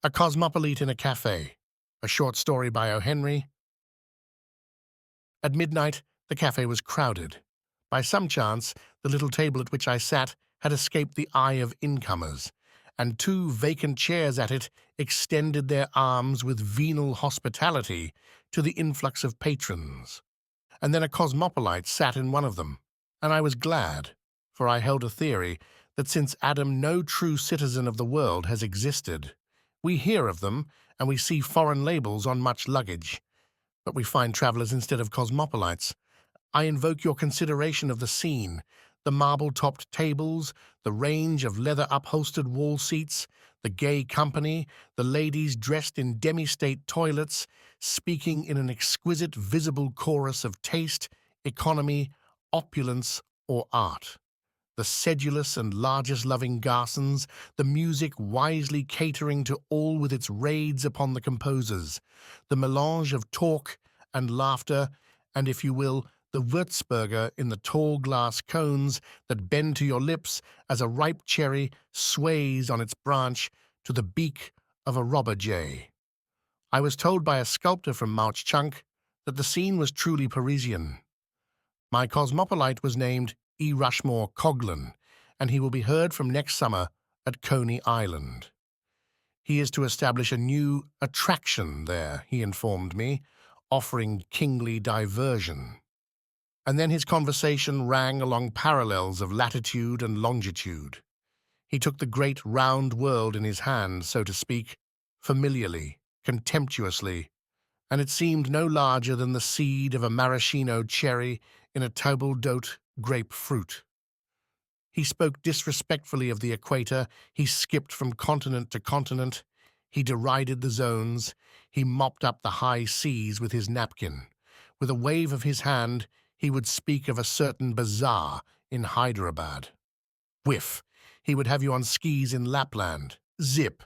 A Cosmopolite in a Café, a short story by O. Henry. At midnight, the café was crowded. By some chance, the little table at which I sat had escaped the eye of incomers, and two vacant chairs at it extended their arms with venal hospitality to the influx of patrons. And then a cosmopolite sat in one of them, and I was glad, for I held a theory that since Adam no true citizen of the world has existed. We hear of them, and we see foreign labels on much luggage, but we find travellers instead of cosmopolites. I invoke your consideration of the scene, the marble-topped tables, the range of leather-upholstered wall seats, the gay company, the ladies dressed in demi-state toilets, speaking in an exquisite visible chorus of taste, economy, opulence, or art. The sedulous and largesse-loving garçons, the music wisely catering to all with its raids upon the composers, the melange of talk and laughter, and, if you will, the Würzburger in the tall glass cones that bend to your lips as a ripe cherry sways on its branch to the beak of a robber jay. I was told by a sculptor from Mauch Chunk that the scene was truly Parisian. My cosmopolite was named Rushmore Coglan, and he will be heard from next summer at Coney Island. He is to establish a new attraction there, he informed me, offering kingly diversion. And then his conversation rang along parallels of latitude and longitude. He took the great round world in his hand, so to speak, familiarly, contemptuously, and it seemed no larger than the seed of a maraschino cherry in a table d'hôte grapefruit. He spoke disrespectfully of the equator, he skipped from continent to continent, he derided the zones, he mopped up the high seas with his napkin. With a wave of his hand, he would speak of a certain bazaar in Hyderabad. Whiff, he would have you on skis in Lapland. Zip,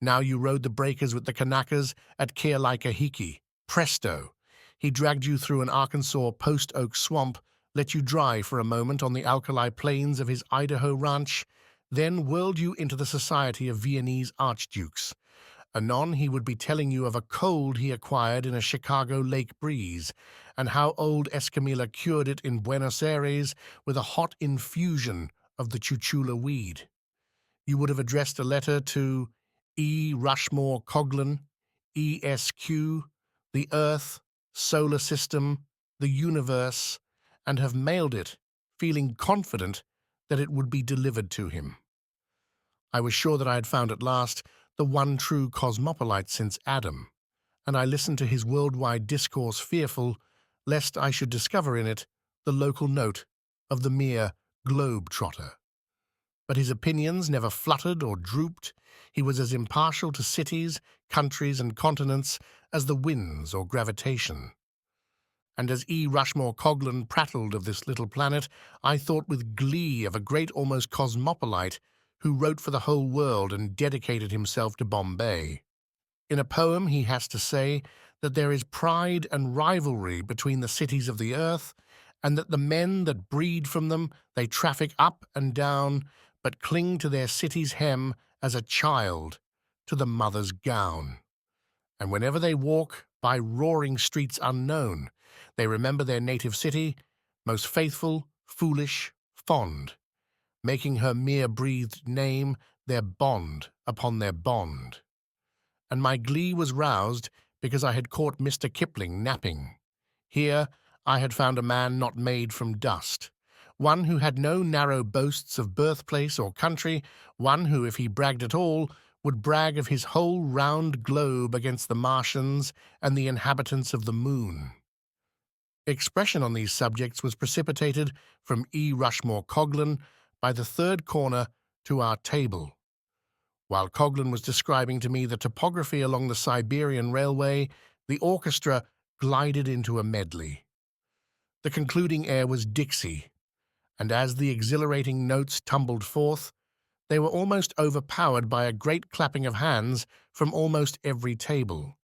now you rode the breakers with the Kanakas at Kealaikahiki. Presto, he dragged you through an Arkansas post-oak swamp, let you dry for a moment on the alkali plains of his Idaho ranch, then whirled you into the society of Viennese archdukes. Anon he would be telling you of a cold he acquired in a Chicago lake breeze, and how old Escamilla cured it in Buenos Aires with a hot infusion of the chuchula weed. You would have addressed a letter to Rushmore Coglan, ESQ, the Earth, Solar System, the Universe, and have mailed it, feeling confident that it would be delivered to him. I was sure that I had found at last the one true cosmopolite since Adam, and I listened to his worldwide discourse fearful lest I should discover in it the local note of the mere globe-trotter. But his opinions never fluttered or drooped. He was as impartial to cities, countries, and continents as the winds or gravitation. And as Rushmore Coglan prattled of this little planet, I thought with glee of a great almost cosmopolite who wrote for the whole world and dedicated himself to Bombay. In a poem he has to say that there is pride and rivalry between the cities of the earth, and that the men that breed from them they traffic up and down, but cling to their city's hem as a child to the mother's gown. And whenever they walk by roaring streets unknown, they remember their native city, most faithful, foolish, fond, making her mere breathed name their bond upon their bond. And my glee was roused because I had caught Mr. Kipling napping. Here I had found a man not made from dust, one who had no narrow boasts of birthplace or country, one who, if he bragged at all, would brag of his whole round globe against the Martians and the inhabitants of the moon. Expression on these subjects was precipitated from Rushmore Coglan by the third corner to our table. While Coglan was describing to me the topography along the Siberian Railway, the orchestra glided into a medley. The concluding air was Dixie, and as the exhilarating notes tumbled forth, they were almost overpowered by a great clapping of hands from almost every table.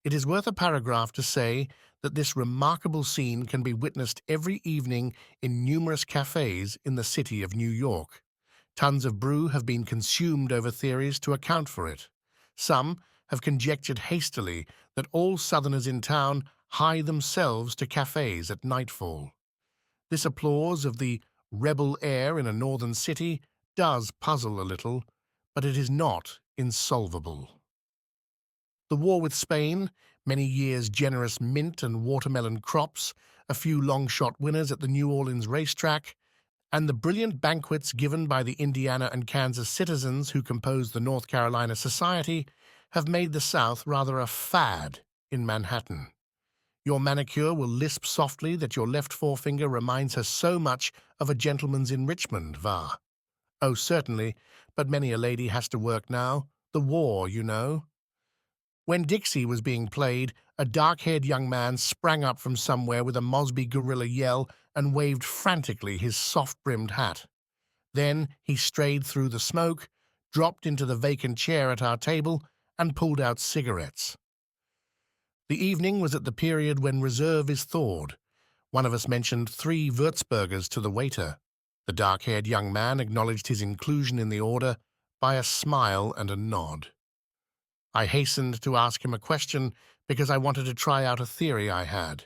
It is worth a paragraph to say that this remarkable scene can be witnessed every evening in numerous cafés in the city of New York. Tons of brew have been consumed over theories to account for it. Some have conjectured hastily that all Southerners in town hie themselves to cafes at nightfall. This applause of the rebel air in a northern city does puzzle a little, but it is not insolvable. The war with Spain, many years' generous mint and watermelon crops, a few long-shot winners at the New Orleans racetrack, and the brilliant banquets given by the Indiana and Kansas citizens who compose the North Carolina Society have made the South rather a fad in Manhattan. Your manicure will lisp softly that your left forefinger reminds her so much of a gentleman's in Richmond, va? Oh, certainly, but many a lady has to work now. The war, you know. When Dixie was being played, a dark-haired young man sprang up from somewhere with a Mosby gorilla yell and waved frantically his soft-brimmed hat. Then he strayed through the smoke, dropped into the vacant chair at our table, and pulled out cigarettes. The evening was at the period when reserve is thawed. One of us mentioned 3 Würzburgers to the waiter. The dark-haired young man acknowledged his inclusion in the order by a smile and a nod. I hastened to ask him a question because I wanted to try out a theory I had.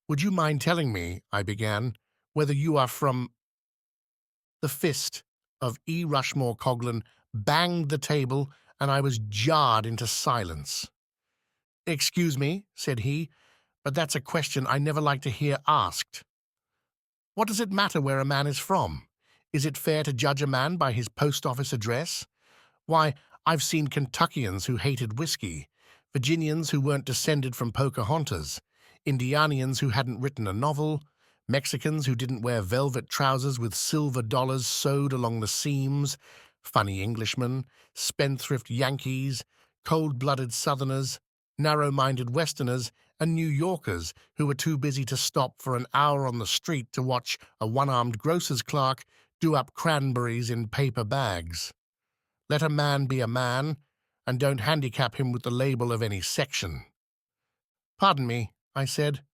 "Would you mind telling me," I began, "whether you are from—" The fist of E. Rushmore Coglan banged the table, and I was jarred into silence. "Excuse me," said he, "but that's a question I never like to hear asked. What does it matter where a man is from? Is it fair to judge a man by his post-office address? Why, I've seen Kentuckians who hated whiskey, Virginians who weren't descended from Pocahontas, Indianians who hadn't written a novel, Mexicans who didn't wear velvet trousers with silver dollars sewed along the seams, funny Englishmen, spendthrift Yankees, cold-blooded Southerners, narrow-minded Westerners, and New Yorkers who were too busy to stop for an hour on the street to watch a one-armed grocer's clerk do up cranberries in paper bags. Let a man be a man, and don't handicap him with the label of any section." "Pardon me," I said,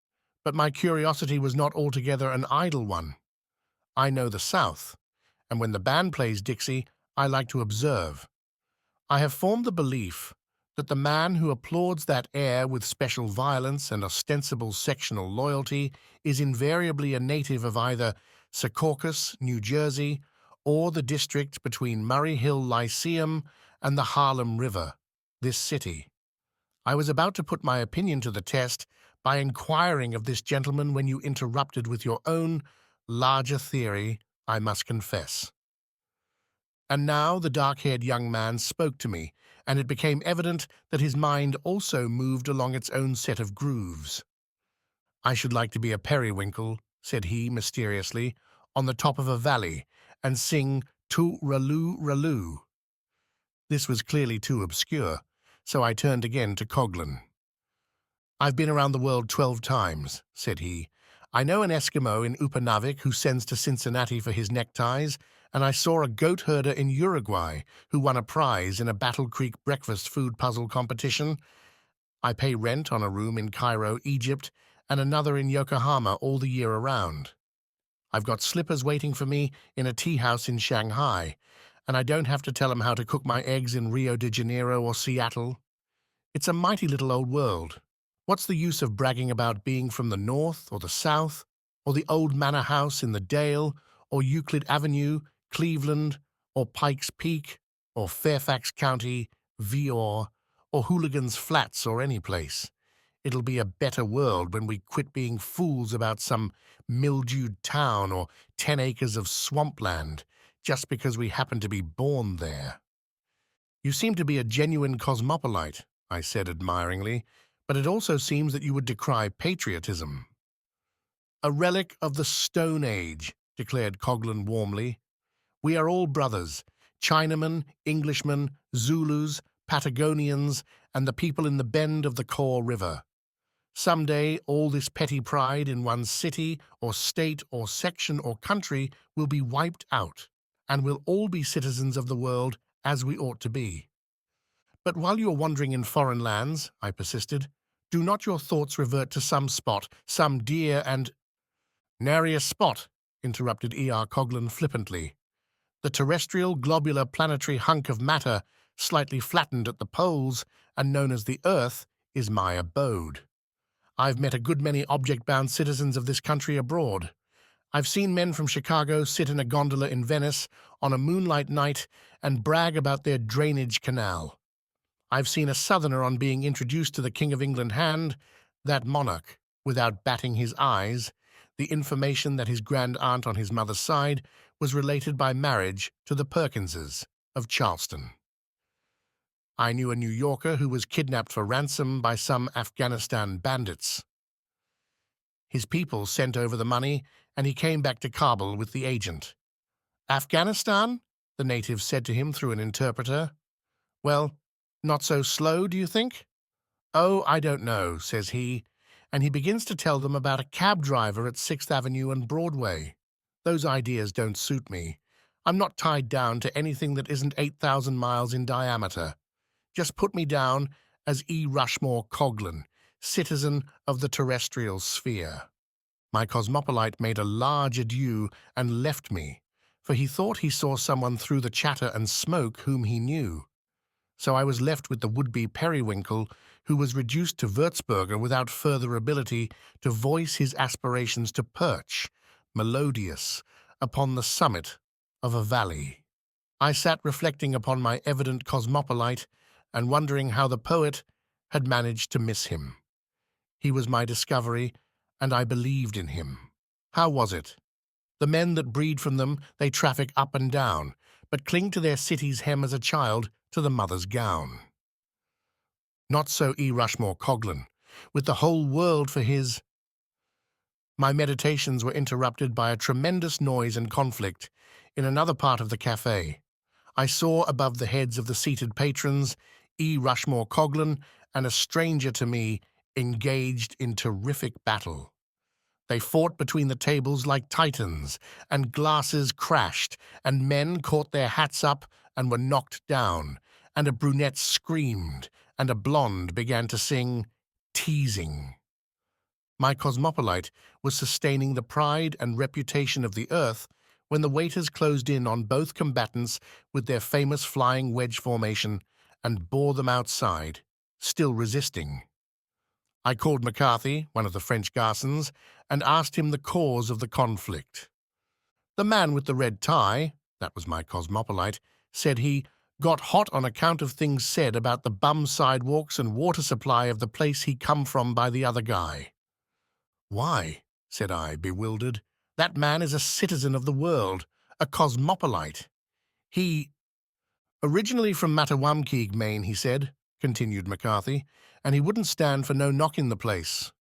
"but my curiosity was not altogether an idle one. I know the South, and when the band plays Dixie, I like to observe. I have formed the belief that the man who applauds that air with special violence and ostensible sectional loyalty is invariably a native of either Secaucus, New Jersey, or the district between Murray Hill Lyceum and the Harlem River, this city. I was about to put my opinion to the test by inquiring of this gentleman when you interrupted with your own larger theory, I must confess." And now the dark-haired young man spoke to me, and it became evident that his mind also moved along its own set of grooves. "I should like to be a periwinkle," said he mysteriously, "on the top of a valley, and sing Too-Ralloo, Ralloo." This was clearly too obscure, so I turned again to Coglan. "I've been around the world 12 times," said he. "I know an Eskimo in Upernavik who sends to Cincinnati for his neckties, and I saw a goat herder in Uruguay who won a prize in a Battle Creek breakfast food puzzle competition. I pay rent on a room in Cairo, Egypt, and another in Yokohama all the year around. I've got slippers waiting for me in a tea house in Shanghai, and I don't have to tell 'em how to cook my eggs in Rio de Janeiro or Seattle. It's a mighty little old world. What's the use of bragging about being from the North or the South, or the old manor house in the Dale, or Euclid Avenue, Cleveland, or Pikes Peak, or Fairfax County, Vior, or Hooligan's Flats, or any place? It'll be a better world when we quit being fools about some mildewed town or 10 acres of swampland just because we happen to be born there." "You seem to be a genuine cosmopolite," I said admiringly, "but it also seems that you would decry patriotism." "A relic of the Stone Age," declared Coglan warmly. "We are all brothers, Chinamen, Englishmen, Zulus, Patagonians, and the people in the bend of the Kaw River. Some day all this petty pride in one's city or state or section or country will be wiped out, and we'll all be citizens of the world as we ought to be." "But while you are wandering in foreign lands," I persisted, "do not your thoughts revert to some spot, some dear and—" "Nary a spot," interrupted E. R. Coglan flippantly. "The terrestrial, globular, planetary hunk of matter slightly flattened at the poles and known as the Earth, is my abode. I've met a good many object-bound citizens of this country abroad. I've seen men from Chicago sit in a gondola in Venice on a moonlight night and brag about their drainage canal. I've seen a Southerner, on being introduced to the King of England, hand that monarch, without batting his eyes, the information that his grand aunt on his mother's side was related by marriage to the Perkinses of Charleston. I knew a New Yorker who was kidnapped for ransom by some Afghanistan bandits. His people sent over the money, and he came back to Kabul with the agent. "Afghanistan?" the natives said to him through an interpreter. "Well, not so slow, do you think?" "Oh, I don't know," says he, and he begins to tell them about a cab driver at 6th Avenue and Broadway. Those ideas don't suit me. I'm not tied down to anything that isn't 8,000 miles in diameter. Just put me down as E. Rushmore Coglan, citizen of the terrestrial sphere. My cosmopolite made a large adieu and left me, for he thought he saw someone through the chatter and smoke whom he knew. So I was left with the would-be periwinkle, who was reduced to Würzburger without further ability to voice his aspirations to perch, melodious, upon the summit of a valley. I sat reflecting upon my evident cosmopolite and wondering how the poet had managed to miss him. He was my discovery, and I believed in him. How was it? The men that breed from them, they traffic up and down, but cling to their city's hem as a child to the mother's gown. Not so E. Rushmore Coglan, with the whole world for his... My meditations were interrupted by a tremendous noise and conflict in another part of the café. I saw above the heads of the seated patrons E. Rushmore Coglan and a stranger to me engaged in terrific battle. They fought between the tables like titans, and glasses crashed, and men caught their hats up and were knocked down, and a brunette screamed, and a blonde began to sing "Teasing." My cosmopolite was sustaining the pride and reputation of the Earth when the waiters closed in on both combatants with their famous flying wedge formation and bore them outside, still resisting. I called McCarthy, one of the French garçons, and asked him the cause of the conflict. The man with the red tie, that was my cosmopolite, said he got hot on account of things said about the bum sidewalks and water supply of the place he come from by the other guy. "Why," said I, bewildered, "that man is a citizen of the world, a cosmopolite. He—" "Originally from Mattawamkeag, Maine, he said," continued McCarthy, "and he wouldn't stand for no knocking the place.